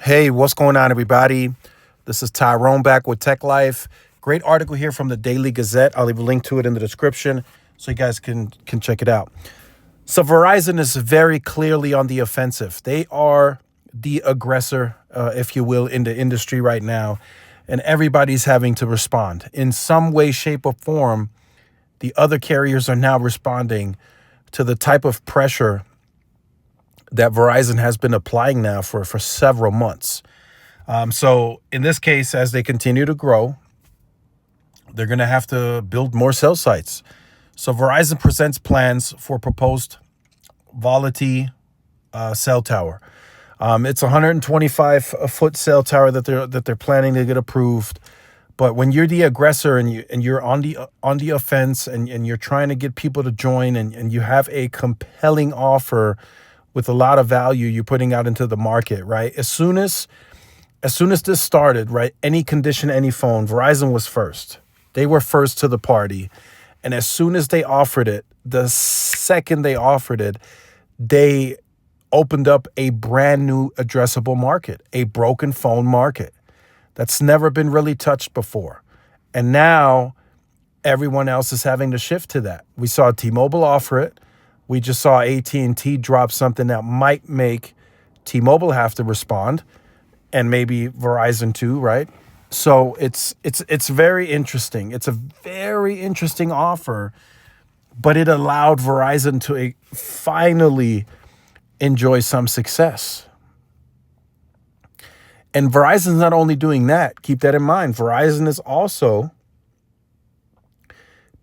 Hey, what's going on, everybody? This is Tyrone back with Tech Life. Great article here from the Daily Gazette. I'll leave a link to it in the description so you guys can check it out. So Verizon is very clearly on the offensive. They are the aggressor, if you will, in the industry right now, and everybody's having to respond in some way, shape, or form. The other carriers are now responding to the type of pressure that Verizon has been applying now for several months. So in this case, as they continue to grow, they're going to have to build more cell sites. So Verizon presents plans for proposed Volity cell tower. It's a 125-foot cell tower that they're planning to get approved. But when you're the aggressor and you're on the offense and you're trying to get people to join and you have a compelling offer with a lot of value you're putting out into the market, right? As soon as this started, right, any condition, any phone, Verizon was first. They were first to the party. And as soon as they offered it, the second they offered it, they opened up a brand new addressable market, a broken phone market that's never been really touched before. And now everyone else is having to shift to that. We saw T-Mobile offer it. We just saw AT&T drop something that might make T-Mobile have to respond, and maybe Verizon too, right? So it's very interesting. It's a very interesting offer, but it allowed Verizon to finally enjoy some success. And Verizon's not only doing that, keep that in mind. Verizon is also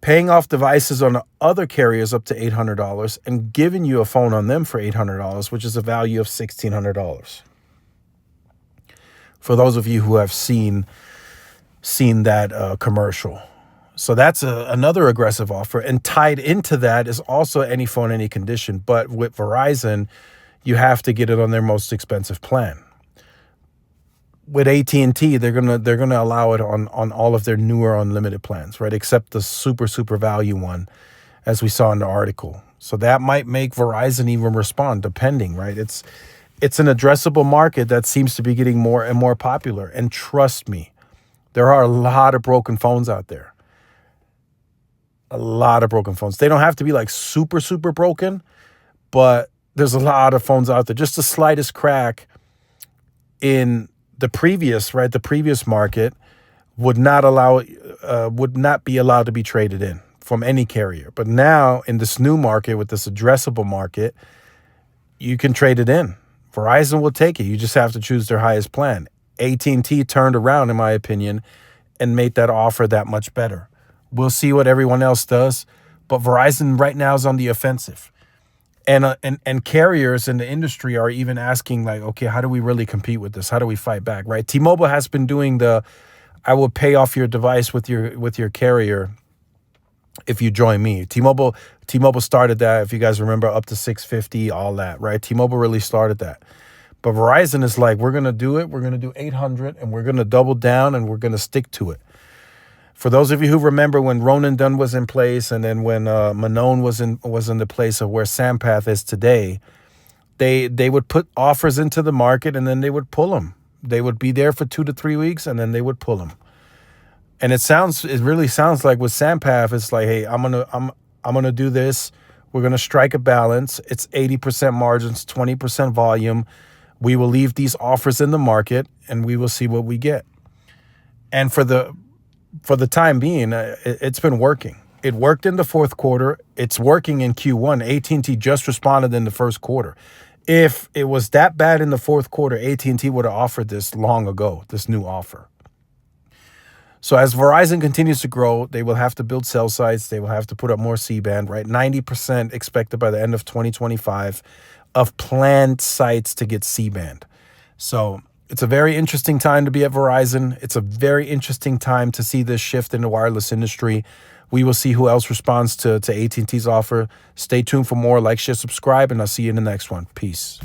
paying off devices on other carriers up to $800 and giving you a phone on them for $800, which is a value of $1,600. For those of you who have seen that commercial. So that's another aggressive offer. And tied into that is also any phone, any condition. But with Verizon, you have to get it on their most expensive plan. With AT&T, they're gonna allow it on all of their newer unlimited plans, right? Except the super value one, as we saw in the article. So that might make Verizon even respond, depending, right? It's an addressable market that seems to be getting more and more popular. And trust me, there are a lot of broken phones out there. A lot of broken phones. They don't have to be like super broken, but there's a lot of phones out there. Just the slightest crack in the previous market would not be allowed to be traded in from any carrier. But now in this new market, with this addressable market, you can trade it in. Verizon will take it. You just have to choose their highest plan. AT&T turned around, in my opinion, and made that offer that much better. We'll see what everyone else does, but Verizon right now is on the offensive. And carriers in the industry are even asking, like, okay, how do we really compete with this? How do we fight back, right? T-Mobile has been doing I will pay off your device with your carrier if you join me. T-Mobile started that, if you guys remember, up to $650, all that, right? T-Mobile really started that. But Verizon is like, we're going to do it. We're going to do $800, and we're going to double down, and we're going to stick to it. For those of you who remember when Ronan Dunn was in place, and then when Manon was in the place of where Sampath is today, they would put offers into the market, and then they would pull them. They would be there for 2 to 3 weeks, and then they would pull them. And it really sounds like with Sampath, it's like, hey, I'm gonna do this. We're gonna strike a balance. It's 80% margins, 20% volume. We will leave these offers in the market, and we will see what we get. And for the time being, it's been working. It worked in the fourth quarter. It's working in Q1. AT&T just responded in the first quarter. If it was that bad in the fourth quarter, AT&T would have offered this long ago, this new offer. So as Verizon continues to grow, they will have to build cell sites. They will have to put up more C-band, right? 90% expected by the end of 2025 of planned sites to get C-band. So it's a very interesting time to be at Verizon. It's a very interesting time to see this shift in the wireless industry. We will see who else responds to AT&T's offer. Stay tuned for more. Like, share, subscribe, and I'll see you in the next one. Peace.